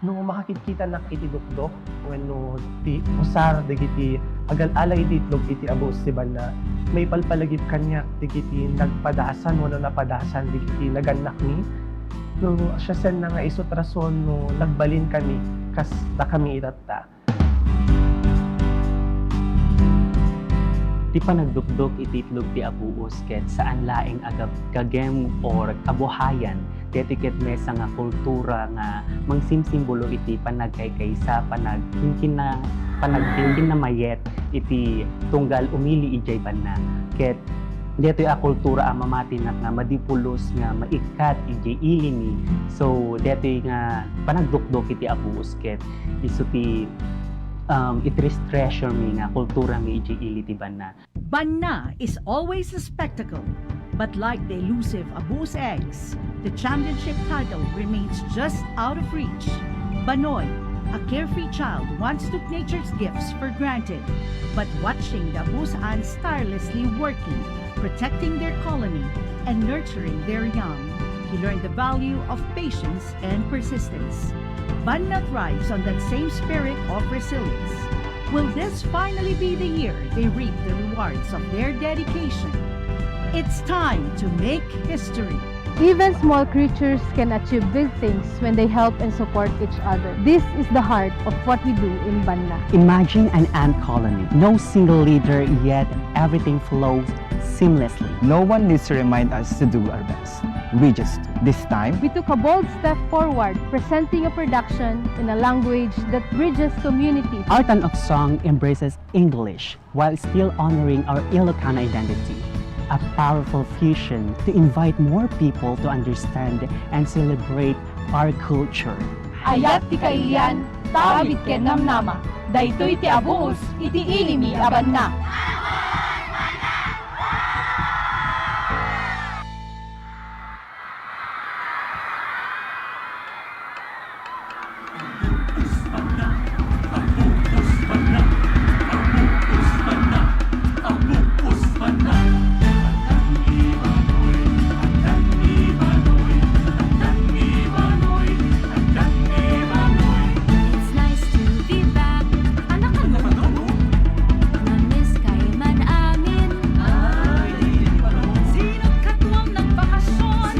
no makakita na iti dukdok wenno ti usar dagiti agal-alay iti itlog iti Abuos ti Banna may palpalagip kanyak digiti nagpadasan wenno napadasan digiti naganak ni no siya sen na nga isut rason no nagbalin kami kas da kami itatta. Ti panagdukdok iti itlog ti Abuos ket saan laeng agap kagem or kabuhayan detiket mesa nga kultura nga mangsimsimbolo iti panagkaykaysa panaghinkin na mayet iti tunggal umili ijay Banna ket detoy a kultura a mamatinak nga madipulos nga maikat ijay ilini so detoy nga panagdukdok iti Abuos ket isu ti it is treasure mi nga kultura mi ijay ili ti Banna. Banna is always a spectacle, but like the elusive Abuos eggs, the championship title remains just out of reach. Banoy, a carefree child, once took nature's gifts for granted, but watching the Abuos ants tirelessly working, protecting their colony, and nurturing their young, he learned the value of patience and persistence. Banna thrives on that same spirit of resilience. Will this finally be the year they reap the rewards of their dedication? It's time to make history. Even small creatures can achieve big things when they help and support each other. This is the heart of what we do in Banna. Imagine an ant colony, no single leader yet everything flows seamlessly. No one needs to remind us to do our best. We just do. This time, We took a bold step forward, presenting a production in a language that bridges communities. Art and of Song embraces English while still honoring our Ilocano identity. A powerful fusion to invite more people to understand and celebrate our culture. Ayat ti kailian, tawid ken namnama. Daytoy ti Abuos, iti ilimi a Banna. It's nice to be back. Anak ka na? Na-miss kayo man amin. Sino't katuwang nagbakasyon?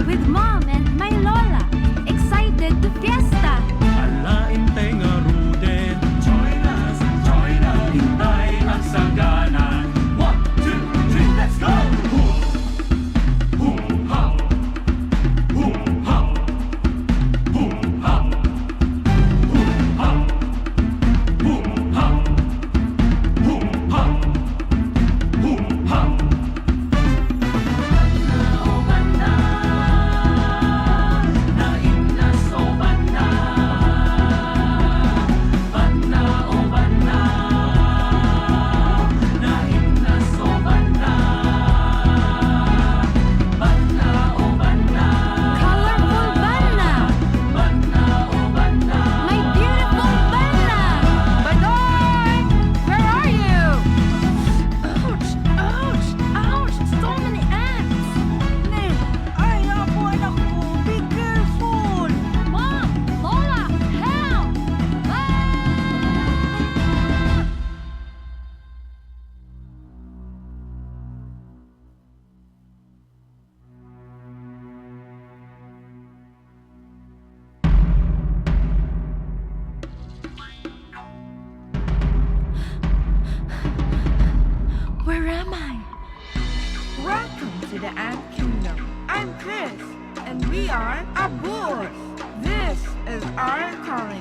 With mom and my lola. Excited to fiesta. Alain tayo nga ruden. Join us, hintay ang sagana. 1, 2, 3, let's go! Boom, ha! Boom, ha! Boom, ha! Boom, ha! Boom, ha! Boom, ha! Boom, ha! Banna, naimnas o Banna. Banna o Banna, naimnas o Banna. Banna o Banna, Colorful Banna. Banna o Banna. My beautiful Banna. Banoy! Where are you? Ouch! Ouch! Ouch! So many ants! Ay, naku, anak ko, be careful! Mom! Lola! Help! Where am I? Welcome to the Ant Kingdom. I'm Chris, and we are Abuos. This is our calling.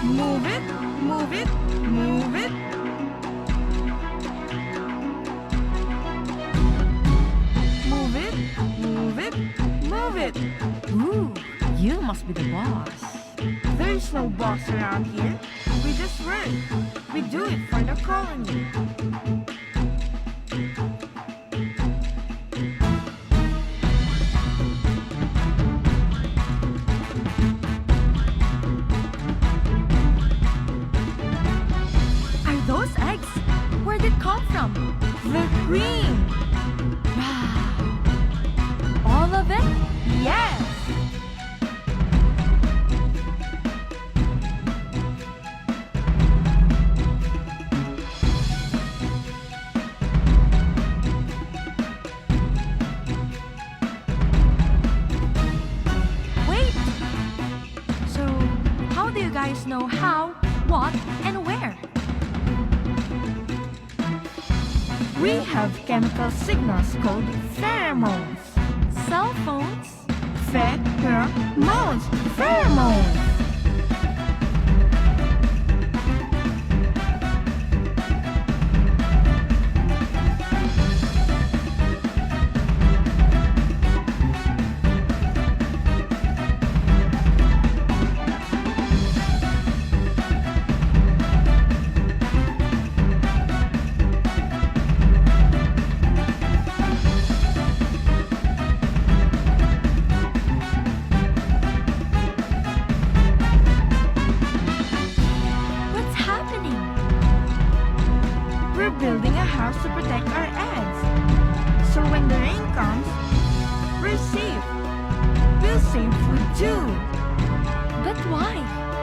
Move it, move it, move it. Move it, move it, move it. Ooh, you must be the boss. There's no boss around here. We just work. We do it for the colony. Are those eggs? Where'd it come from? The queen. Wow! All of it? Yes. We have chemical signals called pheromones. Cell phones? Pheromones. Pheromones. What's happening? We're building a house to protect our eggs. So when the rain comes, we're safe. We'll save food too. But why?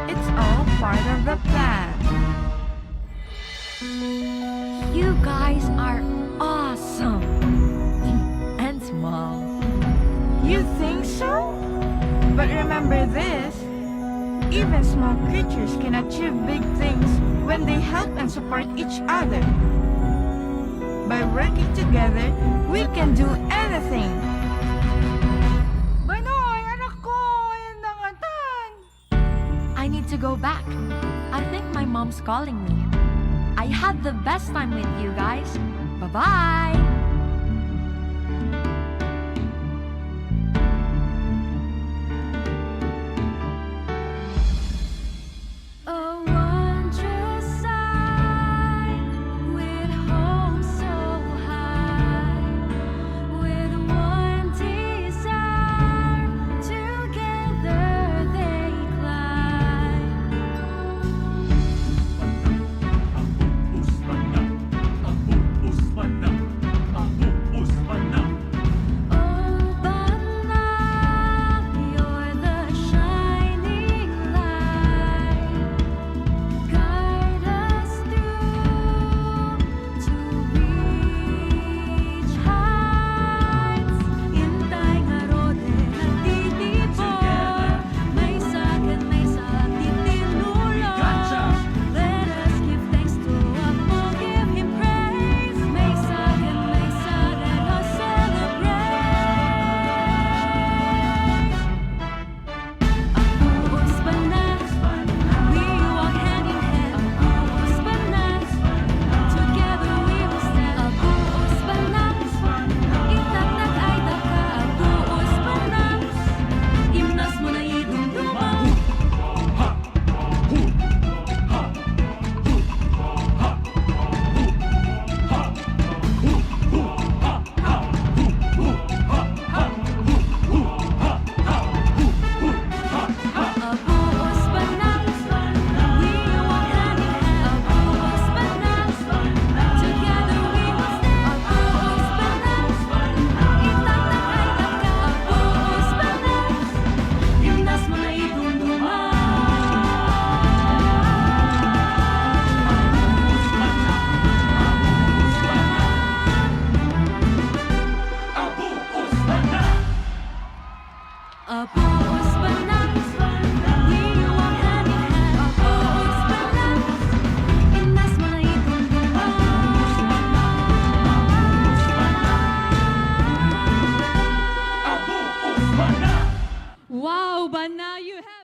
It's all part of the plan. You guys are awesome. And small. You think so? But remember this. Even small creatures can achieve big things when they help and support each other. By working together, we can do anything. Banoy, anak ko, ayun na nga tan. I need to go back. I think my mom's calling me. I had the best time with you guys. Bye-bye. A wondrous sight, with home so high, with one desire, together they climb. Abuos Banna, Abuos Banna, Abuos Banna. Oh, Banna, you're the shining light. Guide us through to reach heights. Intay nga rode nagtitipon, may sagad, may sa titinulong. Let us give thanks to Apo, give Him praise. May sagad, oh celebrate. Abuos Banna, we walk hand in hand. Abuos Banna, together we will stand. Abuos Banna, itatag ay daka. Abuos Banna, imnas mo na idumduman. Abuos Banna, we walk hand in hand. Abuos Banna, together we will stand. Abuos Banna, itatag ay daka. Abuos Banna, imnas mo na idumduman. Abuos Banna. Abuos Banna, we walk hand in hand. Abuos Banna, imnas mo na idumduman. Abuos Banna. Wow, Banna, you have